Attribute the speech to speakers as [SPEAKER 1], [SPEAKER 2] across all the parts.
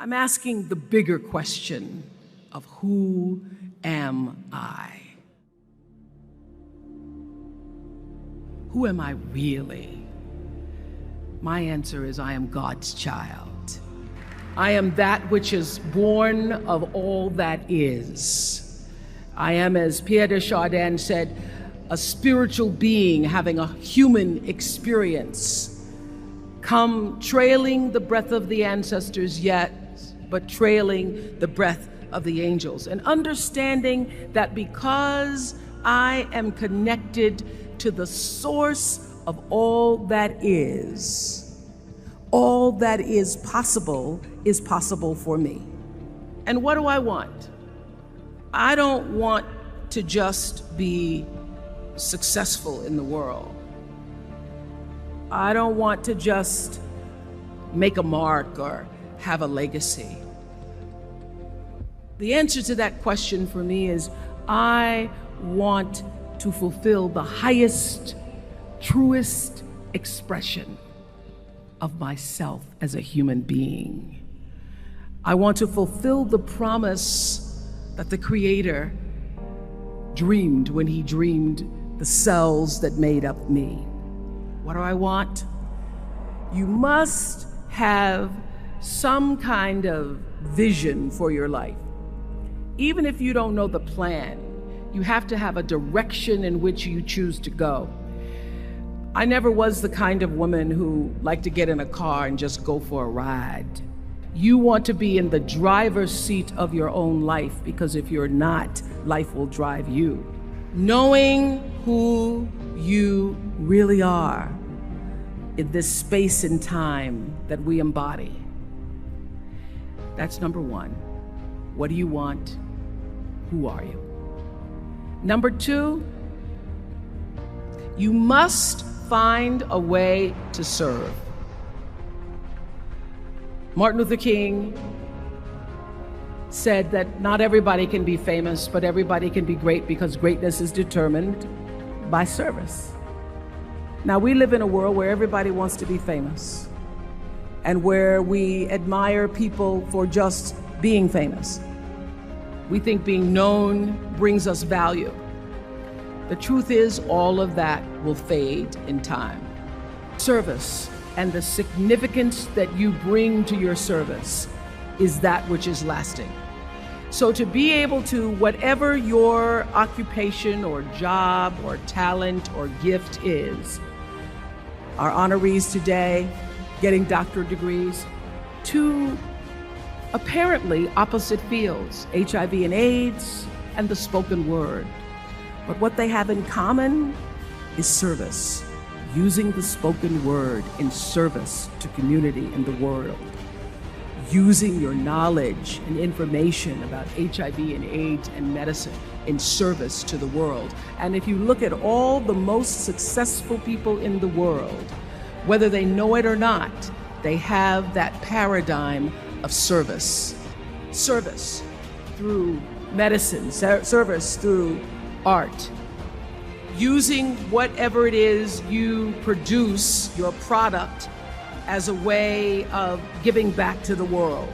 [SPEAKER 1] I'm asking the bigger question of who am I? Who am I really? My answer is I am God's child. I am that which is born of all that is. I am, as Pierre de Chardin said, a spiritual being having a human experience, come trailing the breath of the ancestors yet, but trailing the breath of the angels, and understanding that because I am connected to the source of all that is possible for me. And what do I want? I don't want to just be successful in the world. I don't want to just make a mark or have a legacy. The answer to that question for me is I want to fulfill the highest, truest expression of myself as a human being. I want to fulfill the promise that the Creator dreamed when He dreamed the cells that made up me. What do I want? You must have some kind of vision for your life. Even if you don't know the plan, you have to have a direction in which you choose to go. I never was the kind of woman who liked to get in a car and just go for a ride. You want to be in the driver's seat of your own life, because if you're not, life will drive you. Knowing who you really are in this space and time that we embody. That's number one. What do you want? Who are you? Number two, you must find a way to serve. Martin Luther King said that not everybody can be famous, but everybody can be great, because greatness is determined by service. Now, we live in a world where everybody wants to be famous and where we admire people for just being famous. We think being known brings us value. The truth is, all of that will fade in time. Service and the significance that you bring to your service is that which is lasting. So to be able to, whatever your occupation or job or talent or gift is, our honorees today getting doctorate degrees, to apparently opposite fields, HIV and AIDS and the spoken word. But what they have in common is service, using the spoken word in service to community and the world, using your knowledge and information about HIV and AIDS and medicine in service to the world. And if you look at all the most successful people in the world, whether they know it or not, they have that paradigm of service. Service through medicine, service through art. Using whatever it is you produce, your product, as a way of giving back to the world.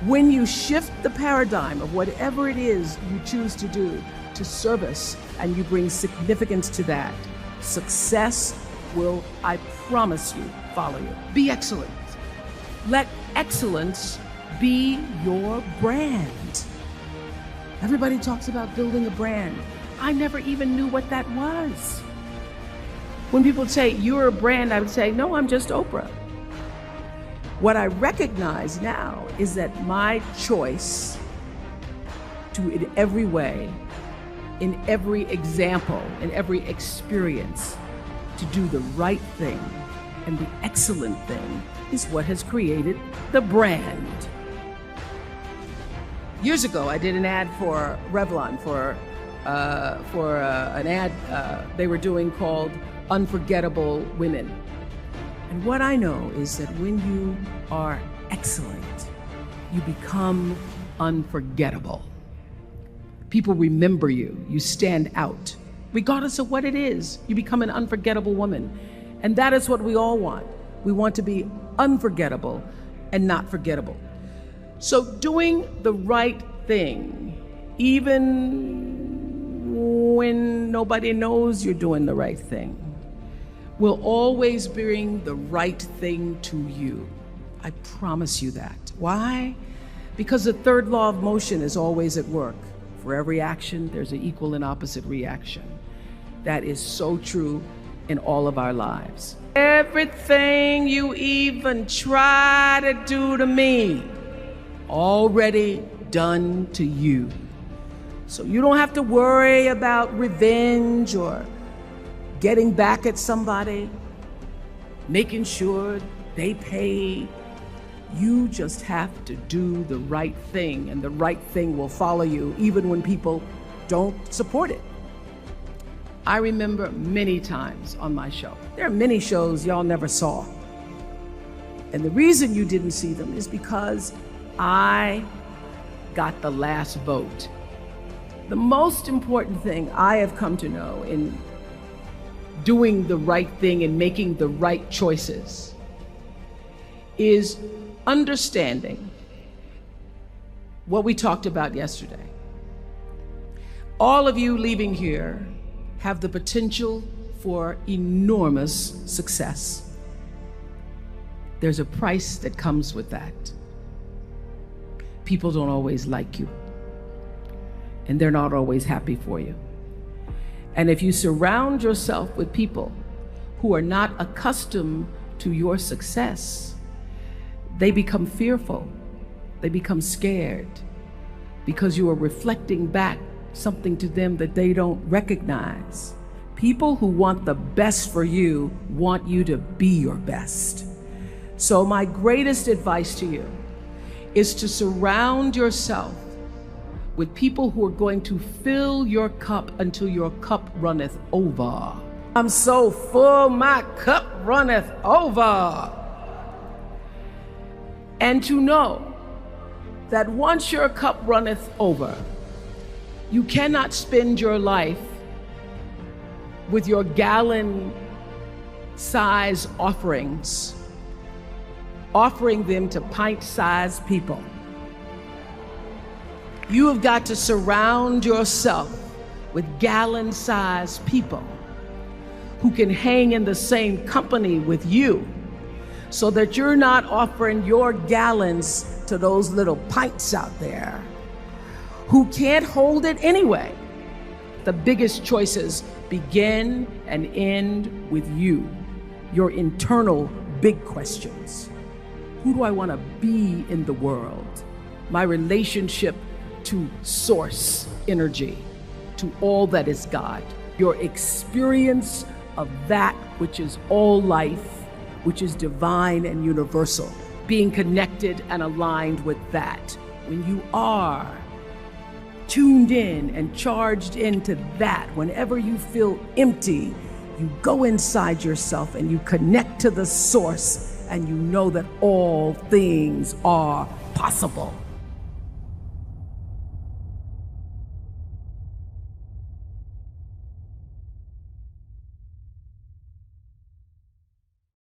[SPEAKER 1] When you shift the paradigm of whatever it is you choose to do to service, and you bring significance to that, success will, I promise you, follow you. Be excellent. Let excellence be your brand. Everybody talks about building a brand. I never even knew what that was. When people say, you're a brand, I would say, no, I'm just Oprah. What I recognize now is that my choice to, in every way, in every example, in every experience, to do the right thing and the excellent thing is what has created the brand. Years ago, I did an ad for Revlon for an ad they were doing called Unforgettable Women. And what I know is that when you are excellent, you become unforgettable. People remember you, you stand out. Regardless of what it is, you become an unforgettable woman. And that is what we all want. We want to be unforgettable and not forgettable. So doing the right thing, even when nobody knows you're doing the right thing, will always bring the right thing to you. I promise you that. Why? Because the third law of motion is always at work. For every action, there's an equal and opposite reaction. That is so true in all of our lives. Everything you even try to do to me, already done to you. So you don't have to worry about revenge or getting back at somebody, making sure they pay. You just have to do the right thing, and the right thing will follow you even when people don't support it. I remember many times on my show. There are many shows y'all never saw. And the reason you didn't see them is because I got the last vote. The most important thing I have come to know in doing the right thing and making the right choices is understanding what we talked about yesterday. All of you leaving here have the potential for enormous success. There's a price that comes with that. People don't always like you, and they're not always happy for you. And if you surround yourself with people who are not accustomed to your success, they become fearful, they become scared, because you are reflecting back something to them that they don't recognize. People who want the best for you want you to be your best. So my greatest advice to you is to surround yourself with people who are going to fill your cup until your cup runneth over. I'm so full, my cup runneth over. And to know that once your cup runneth over, you cannot spend your life with your gallon-size offerings, offering them to pint-sized people. You have got to surround yourself with gallon-sized people who can hang in the same company with you, so that you're not offering your gallons to those little pints out there who can't hold it anyway. The biggest choices begin and end with you, your internal big questions. Who do I want to be in the world? My relationship to source energy, to all that is God, your experience of that which is all life, which is divine and universal, being connected and aligned with that. When you are tuned in and charged into that, whenever you feel empty, you go inside yourself and you connect to the source, and you know that all things are possible.